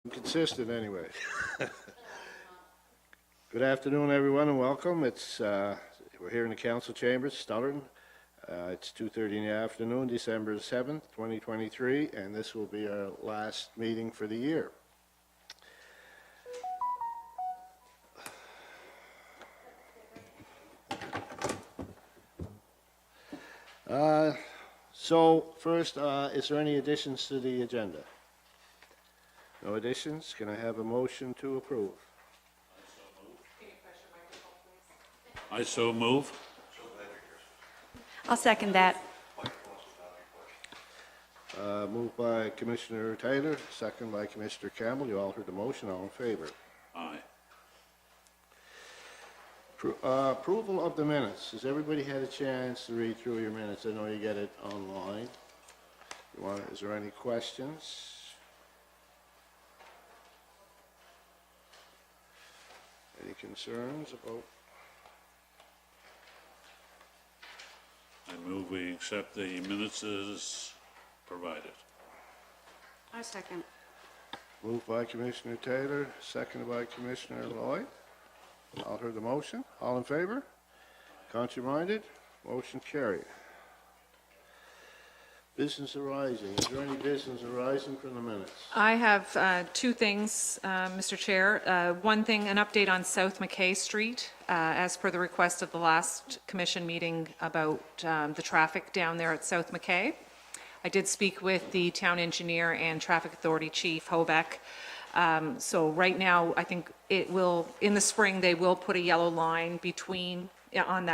Consistent anyway. Good afternoon, everyone, and welcome. We're here in the council chambers, Stellarton. It's 2:30 in the afternoon, December 7th, 2023, and this will be our last meeting for the year. So first, is there any additions to the agenda? No additions? Can I have a motion to approve? I so move. I'll second that. Moved by Commissioner Taylor, second by Commissioner Campbell. You all heard the motion. All in favor? Aye. Approval of the minutes. Has everybody had a chance to read through your minutes? I know you get it online. Is there any questions? Any concerns about? I move we accept the minutes as provided. I second. Moved by Commissioner Taylor, seconded by Commissioner Lloyd. All heard the motion. All in favor? Contrary-minded? Motion carried. Business arising. Is there any business arising from the minutes? I have two things, Mr. Chair. One thing, an update on South McKay Street, as per the request of the last commission meeting about the traffic down there at South McKay. I did speak with the town engineer and traffic authority chief, Hobeck. So right now, I think it will, in the spring, they will put a yellow line between, on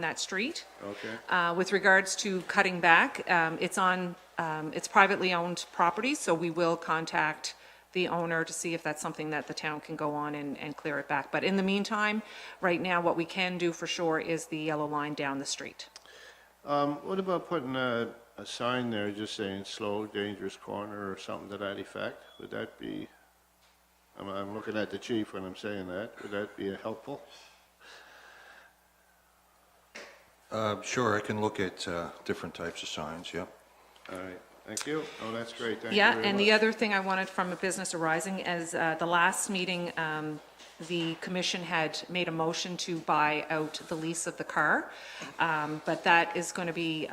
that street. Okay. With regards to cutting back, it's privately owned property, so we will contact the owner to see if that's something that the town can go on and clear it back. But in the meantime, right now, what we can do for sure is the yellow line down the street. What about putting a sign there just saying slow, dangerous corner or something to that effect? Would that be, I'm looking at the chief when I'm saying that. Would that be helpful? Sure, I can look at different types of signs, yep. All right, thank you. Oh, that's great, thank you Yeah, very and much. the other thing I wanted from a business arising is the last meeting, the commission had made a motion to buy out the lease of the car, but that is going to be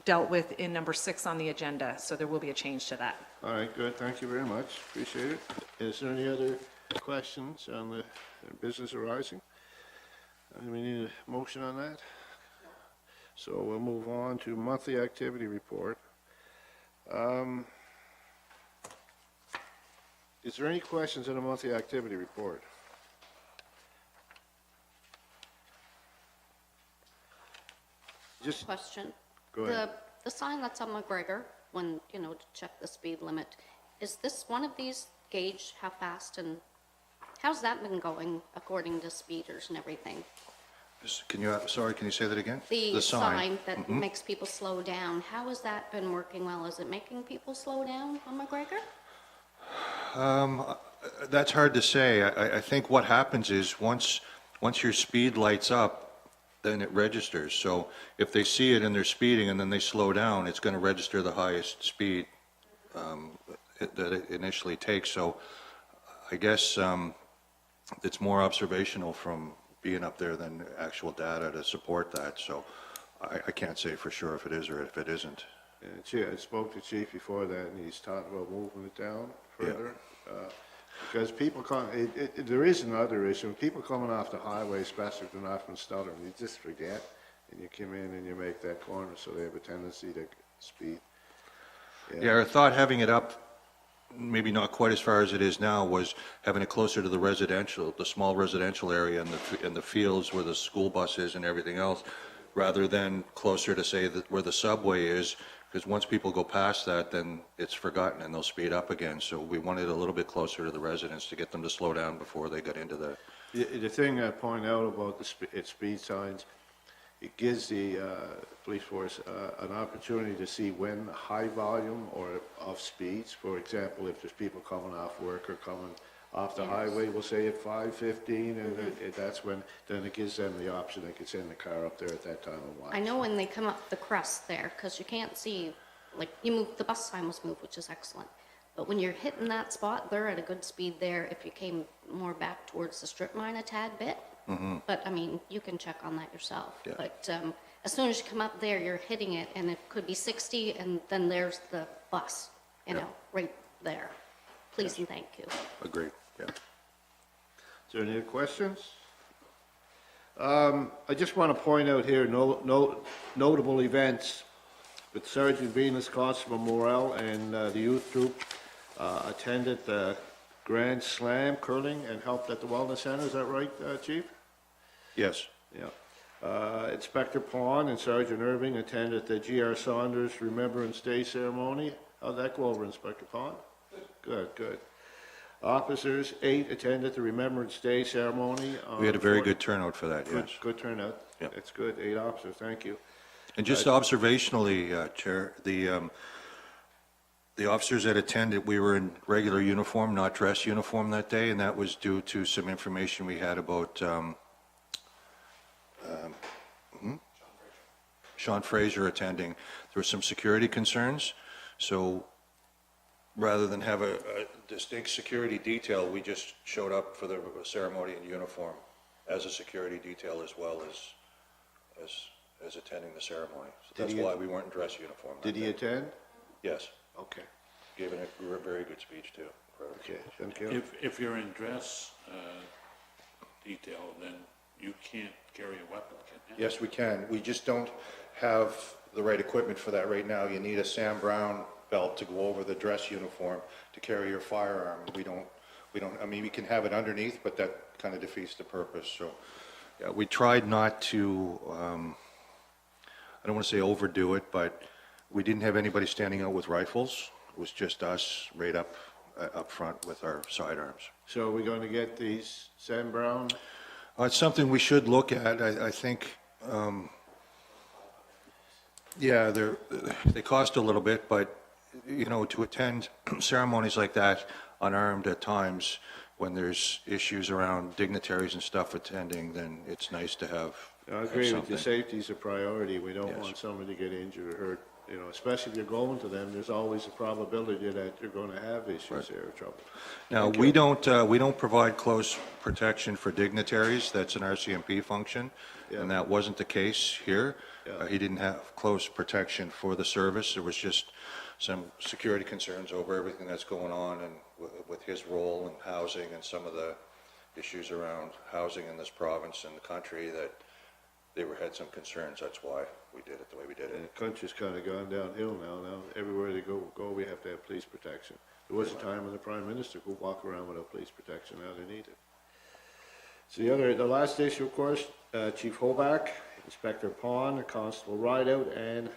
dealt with in number 6 on the agenda, so there will be a change to that. All right, good, thank you very much, appreciate it. Is there any other questions on the business arising? Do we need a motion on that? So we'll move on to monthly activity report. Is there any questions on the monthly activity report? Just Question. go ahead. The sign that's on McGregor, when, to check the speed limit, is this one of these gauge how fast and how's that been going according to speeders and everything? Can you say that again? The sign that makes people slow down, how has that been working well? Is it making people slow down on McGregor? That's hard to say. I think what happens is once your speed lights up, then it registers. So if they see it and they're speeding and then they slow down, it's going to register the highest speed that it initially takes. So I guess it's more observational from being up there than actual data to support that. So I can't say for sure if it is or if it isn't. I spoke to Chief before that, and he's talking about moving it down further. Because people there is another issue. When people coming off the highway, especially if they're not from Stellarton, you just forget, and you come in and you make that corner, so they have a tendency to speed. Yeah, I thought having it up, maybe not quite as far as it is now, was having it closer to the small residential area and the fields where the school bus is and everything else, rather than closer to, say, where the subway is, because once people go past that, then it's forgotten and they'll speed up again. So we wanted a little bit closer to the residents to get them to slow down before they got into the... The thing I point out about the speed signs, it gives the police force an opportunity to see when high volume or of speeds, for example, if there's people coming off work or coming off the highway, we'll say at 5:15, and that's when, then it gives them the option, they could send the car up there at that time and watch. I know when they come up the crest there, because you can't see, like, the bus sign was moved, which is excellent. But when you're hitting that spot, they're at a good speed there if you came more back towards the strip mine a tad bit. But, I mean, you can check on that yourself. Yeah. But as soon as you come up there, you're hitting it, and it could be 60, and then there's the bus, you know, right there. Please and thank you. Agreed, yeah. Is there any questions? I just want to point out here, notable events with Sergeant Venus, Constable Morel, and the youth troop attended the Grand Slam curling and helped at the Wellness Center. Is that right, Chief? Yes. Yeah. Inspector Pond and Sergeant Irving attended the G.R. Saunders Remembrance Day ceremony. How'd that go over, Inspector Pond? Good, good. Officers, 8 attended the Remembrance Day ceremony. We had a very good turnout for that, Good, yes. good turnout. Yep. That's good. 8 officers, thank you. And just observationally, Chair, the officers that attended, we were in regular uniform, not dress uniform that day, and that was due to some information we had about Sean Fraser attending. There were some security concerns, so rather than have a distinct security detail, we just showed up for the ceremony in uniform as a security detail as well as attending the ceremony. So Did that's he- why we weren't in dress uniform. that Did he day. attend? Yes. Okay, Gave a very good speech, too. Incredible. okay, thank you. If you're in dress detail, then you can't carry a weapon, can you? Yes, we can. We just don't have the right equipment for that right now. You need a Sam Brown belt to go over the dress uniform to carry your firearm. We don't, I mean, we can have it underneath, but that kind of defeats the purpose, so. Yeah, we tried not to, I don't want to say overdo it, but we didn't have anybody standing out with rifles. It was just us right up front with our sidearms. So are we going to get these Sam Brown? It's something we should look at. I think, yeah, they cost a little bit, but, you know, to attend ceremonies like that unarmed at times, when there's issues around dignitaries and stuff attending, then it's nice to have I agree with you, something. safety's a priority. We don't Yes. want somebody to get injured or hurt, you know, especially if you're going to them, there's always a probability that you're going to have issues there or trouble. Now, we don't provide close protection for dignitaries. That's an RCMP function, Yeah. and that wasn't the case here. Yeah. He didn't have close protection for the service. There was just some security concerns over everything that's going on and with his role in housing and some of the issues around housing in this province and the country that they had some concerns. That's why we did it the way we did And it. the country's kind of gone downhill now. Now, everywhere they go, we have to have police protection. There was a time when the Prime Minister could walk around without police protection. Now they need it. So the last issue, of course, Chief Hoback, Inspector Pond, Constable Rideout, and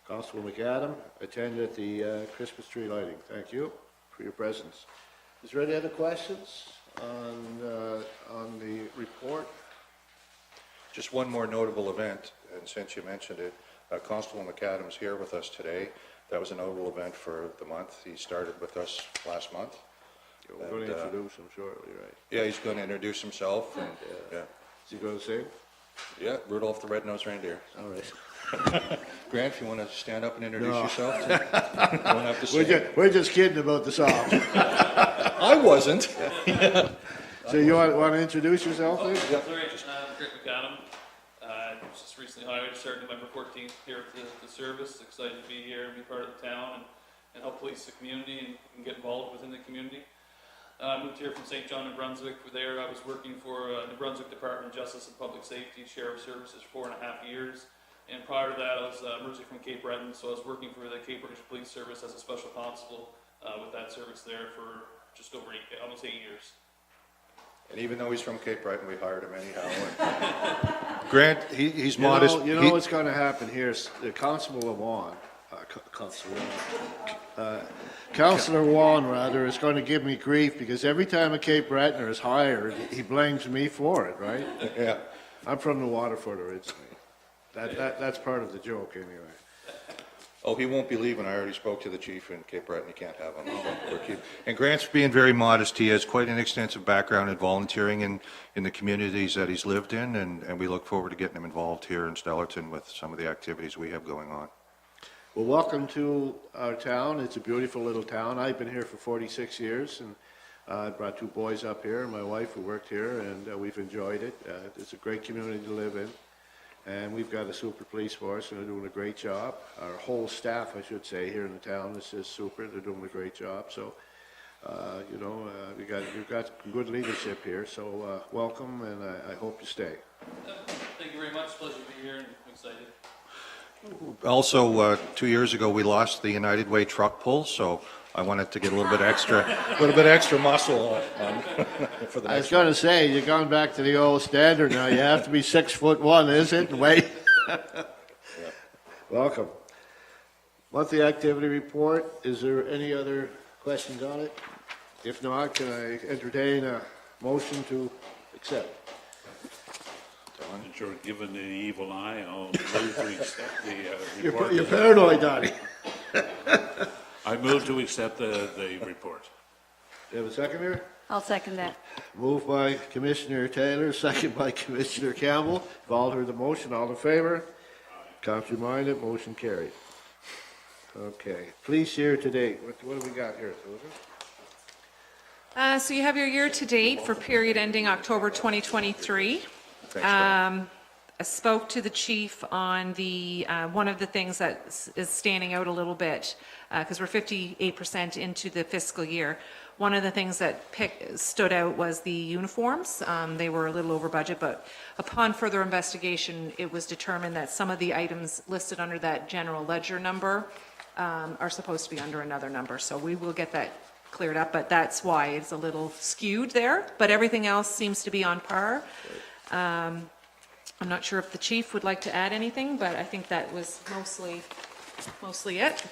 Constable McAdam attended the Christmas tree lighting. Thank you for your presence. Is there any other questions on the report? Just one more notable event, and since you mentioned it, Constable McAdam's here with us today. That was a notable event for the month. He started with us last month. We're going to And, introduce him shortly, right? Yeah, he's going to introduce himself, and, yeah. Is he going to sing? Yeah, Rudolph the Red-Nosed Reindeer. All right. Grant, if you want to stand up and introduce No. yourself, you don't have to sing. We're just kidding about the song. I wasn't. So you want to introduce yourself, please? Sorry, Greg McAdam. Just recently hired, started November 14th here at the service. Excited to be here and be part of the town and help police the community and get involved within the community. I moved here from St. John, New Brunswick. There I was working for New Brunswick Department of Justice and Public Safety, Sheriff Services for 4.5 years. And prior to that, I was originally from Cape Breton, so I was working for the Cape Breton Police Service as a special constable with that service there for just over almost 8 years. And even though he's from Cape Breton, we hired him anyhow. Grant, he's modest. You know what's going to happen here is the Constable Wan, Councillor Wan, rather, is going to give me grief because every time a Cape Brettoner is hired, he blames me for it, right? Yeah. I'm from the Waterford originally. That's part of the joke anyway. Oh, he won't be leaving. I already spoke to the chief in Cape Breton. He can't have him. And Grant's being very modest. He has quite an extensive background in volunteering in the communities that he's lived in, and we look forward to getting him involved here in Stellarton with some of the activities we have going on. Well, welcome to our town. It's a beautiful little town. I've been here for 46 years, and I brought 2 boys up here, and my wife who worked here, and we've enjoyed it. It's a great community to live in, and we've got a super police force, and they're doing a great job. Our whole staff, I should say, here in the town is just super. They're doing a great job. So, you've got good leadership here. So, welcome, and I hope you stay. Thank you very much. Pleasure to be here and I'm excited. Also, 2 years ago, we lost the United Way truck pull, so I wanted to get a little bit extra muscle on for the I was next going to say, you're going back to the old standard now. You have to be 6'1", is it? Wait. Welcome. Monthly activity report. Is there any other questions on it? If not, can I entertain a motion to accept? And you're given the evil eye, I'll move to accept the report. You're paranoid, Donnie. I move to accept the report. You have a seconder? I'll second that. Moved by Commissioner Taylor, second by Commissioner Campbell. You've all heard the motion. All in favor? Contrary minded, motion carried. Okay. Police year to date. What do we got here, Susan? So you have your year-to-date for period ending October 2023. Thanks, Brad. I spoke to the chief on the, one of the things that is standing out a little bit, because we're 58% into the fiscal year. One of the things that stood out was the uniforms. They were a little over budget, but upon further investigation, it was determined that some of the items listed under that general ledger number are supposed to be under another number. So we will get that cleared up, but that's why it's a little skewed there. But everything else seems to be on par. I'm not sure if the chief would like to add anything, but I think that was mostly it.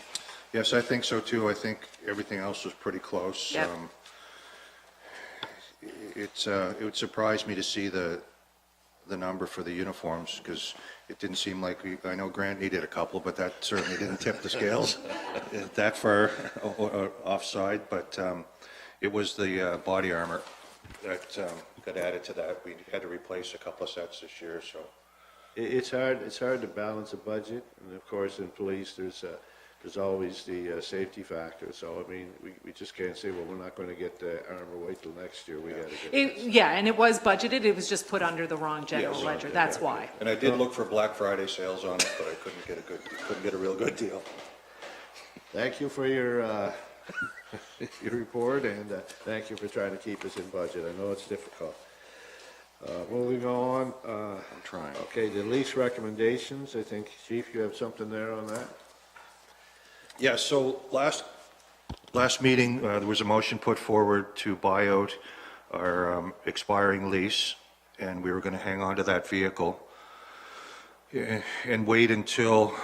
Yes, I think so too. I think everything else was pretty close. Yep. It would surprise me to see the number for the uniforms, because it didn't seem like I know Grant needed a couple, but that certainly didn't tip the scales that far offside. But it was the body armor that got added to that. We had to replace a couple of sets this year, so. It's hard to balance a budget, and of course, in police, there's always the safety factor. So, I mean, we just can't say, well, we're not going to get the armor, wait till next year, we got to get it. Yeah, and it was budgeted, it was just put under the wrong general Yes. ledger, that's why. And I did look for Black Friday sales on it, but I couldn't get a real good deal. Thank you for your your report, and thank you for trying to keep us in budget. I know it's difficult. Moving on. I'm trying. Okay, the lease recommendations. I think, Chief, you have something there on that? Yeah, so last meeting, there was a motion put forward to buy out our expiring lease, and we were going to hang on to that vehicle and wait until,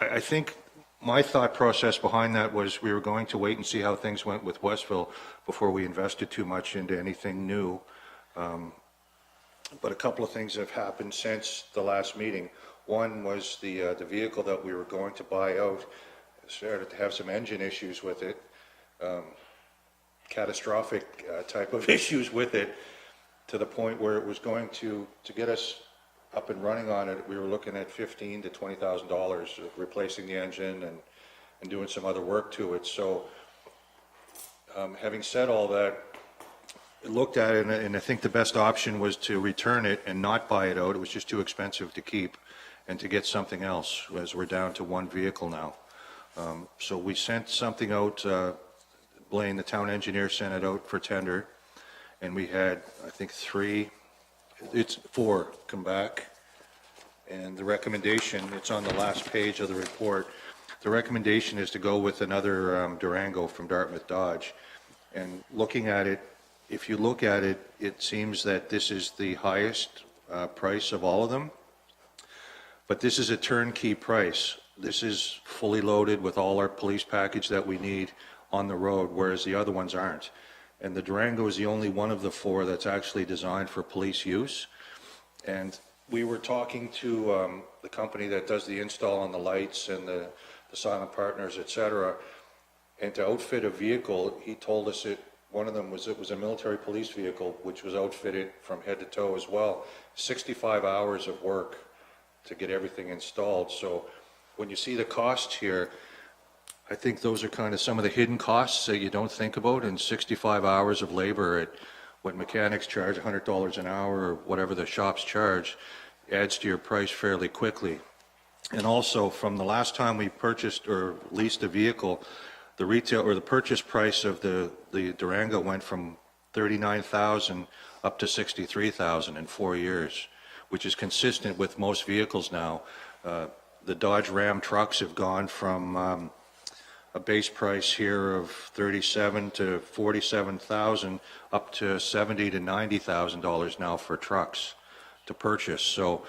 I think my thought process behind that was we were going to wait and see how things went with Westville before we invested too much into anything new. But a couple of things have happened since the last meeting. One was the vehicle that we were going to buy out started to have some engine issues with it, catastrophic type of issues with it, to the point where it was going to get us up and running on it. We were looking at $15,000 to $20,000 replacing the engine and doing some other work to it. So having said all that, I looked at it, and I think the best option was to return it and not buy it out. It was just too expensive to keep, and to get something else, as we're down to one vehicle now. So we sent something out, Blaine, the town engineer, sent it out for tender, and we had, I think, 4 come back. And the recommendation, it's on the last page of the report, the recommendation is to go with another Durango from Dartmouth Dodge. And looking at it, if you look at it, it seems that this is the highest price of all of them. But this is a turnkey price. This is fully loaded with all our police package that we need on the road, whereas the other ones aren't. And the Durango is the only one of the 4 that's actually designed for police use. And we were talking to the company that does the install on the lights and the silent partners, et cetera. And to outfit a vehicle, he told us one of them was a military police vehicle, which was outfitted from head to toe as well. 65 hours of work to get everything installed. So when you see the costs here, I think those are kind of some of the hidden costs that you don't think about, and 65 hours of labor at what mechanics charge, $100 an hour, or whatever the shops charge, adds to your price fairly quickly. And also, from the last time we purchased or leased a vehicle, the retail or the purchase price of the Durango went from $39,000 up to $63,000 in 4 years, which is consistent with most vehicles now. The Dodge Ram trucks have gone from a base price here of $37,000 to $47,000 up to $70,000 to $90,000 now for trucks to purchase. So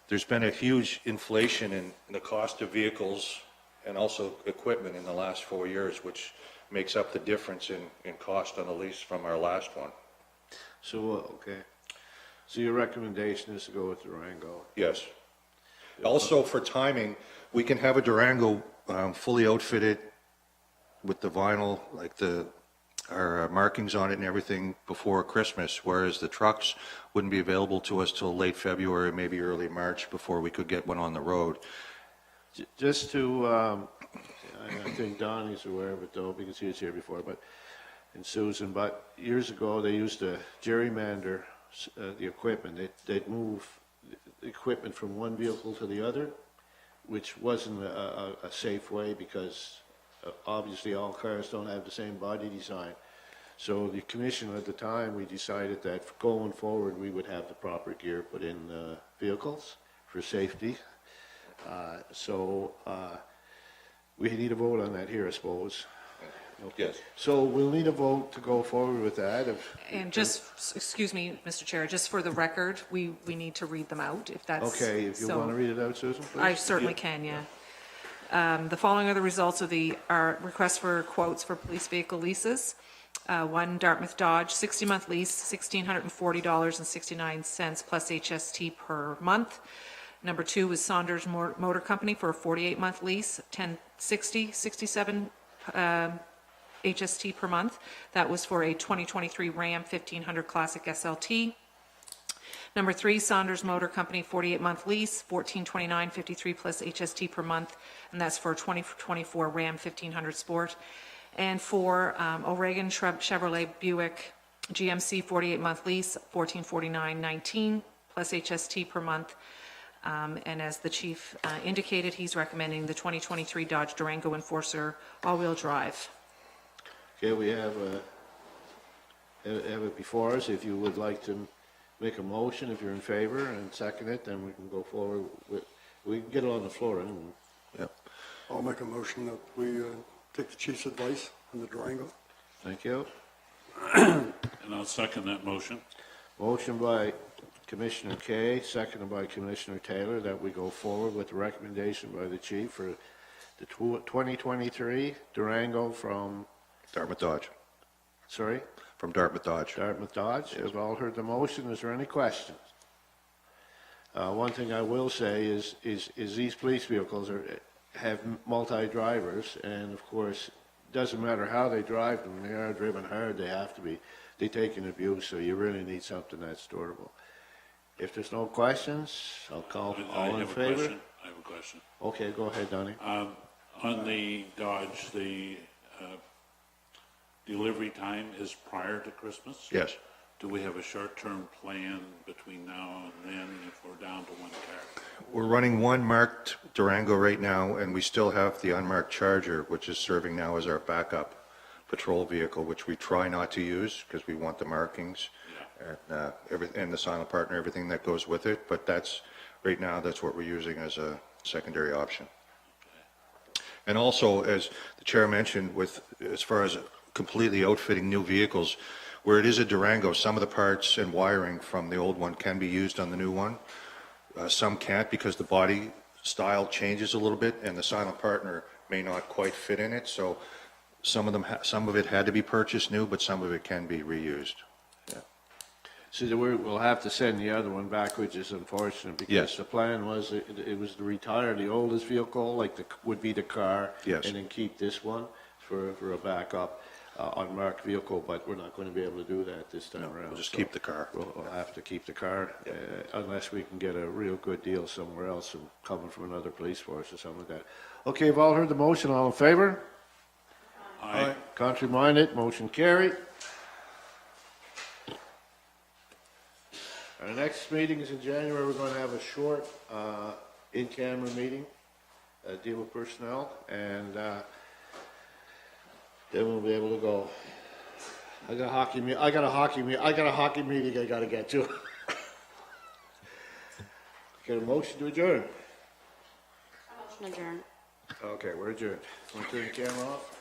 there's been a huge inflation in the cost of vehicles and also equipment in the last 4 years, which makes up the difference in cost on the lease from our last one. So, okay. So your recommendation is to go with Durango? Yes. Also, for timing, we can have a Durango fully outfitted with the vinyl, like our markings on it and everything before Christmas, whereas the trucks wouldn't be available to us till late February, maybe early March, before we could get one on the road. Just to, I think Donnie's aware of it though, because he was here before, and Susan, but years ago, they used to gerrymander the equipment. They'd move the equipment from one vehicle to the other, which wasn't a safe way, because obviously all cars don't have the same body design. So the commission at the time, we decided that going forward, we would have the proper gear put in the vehicles for safety. We need a vote on that here, I suppose. Okay. Yes. So we'll need a vote to go forward with that. And just, excuse me, Mr. Chair, just for the record, we need to read them out, if that's... Okay, if you so- want to read it out, Susan, please. I certainly can, yeah. The following are the results of our request for quotes for police vehicle leases. One, Dartmouth Dodge, 60-month lease, $1,640.69 plus HST per month. Number two was Saunders Motor Company for a 48-month lease, $1,067 HST per month. That was for a 2023 Ram 1500 Classic SLT. Number three, Saunders Motor Company, 48-month lease, $1,429.53 plus HST per month, and that's for a 2024 Ram 1500 Sport. And four, O'Regan Chevrolet Buick GMC, 48-month lease, $1,449.19 plus HST per month. And as the chief indicated, he's recommending the 2023 Dodge Durango Enforcer all-wheel drive. Okay, we have it before us. If you would like to make a motion, if you're in favor, and second it, then we can go forward we can get it on the floor anyway. Yep. I'll make a motion that we take the chief's advice on the Durango. Thank you. And I'll second that motion. Motion by Commissioner Kay, seconded by Commissioner Taylor, that we go forward with the recommendation by the chief for the 2023 Durango from, Dartmouth Dodge. sorry, From Dartmouth Dodge. Dartmouth Dodge. You've all heard the motion. Is there any questions? One thing I will say is these police vehicles have multi-drivers, and of course, doesn't matter how they drive them. When they are driven hard, they take an abuse, so you really need something that's durable. If there's no questions, I'll call all in favor. I have a question. Okay, go ahead, Donnie. On the Dodge, the delivery time is prior to Christmas? Yes. Do we have a short-term plan between now and then if we're down to one car? We're running one marked Durango right now, and we still have the unmarked Charger, which is serving now as our backup patrol vehicle, which we try not to use because we want the markings and the silent partner, everything that goes with it. But right now, that's what we're using as a secondary option. And also, as the chair mentioned, as far as completely outfitting new vehicles, where it is a Durango, some of the parts and wiring from the old one can be used on the new one. Some can't because the body style changes a little bit and the silent partner may not quite fit in it. So some of it had to be purchased new, but some of it can be reused. Yeah. So we'll have to send the other one back, which is unfortunate, because Yes. the plan was it was to retire the oldest vehicle, like would be the car, Yes. and then keep this one for a backup. unmarked vehicle, but we're not going to be able to do that this time around. We'll just so keep the car. We'll have to keep the car, unless we can get a real good deal somewhere else and coming from another police force or something like that. Okay, you've all heard the motion, all in favor? Aye. Contrary minded, motion carried. Our next meeting is in January. We're going to have a short in-camera meeting, deal with personnel, and then we'll be able to go. I got a hockey meeting I got to get to. Get a motion to adjourn. Motion adjourned. Okay, we're adjourned. Want to turn the camera off?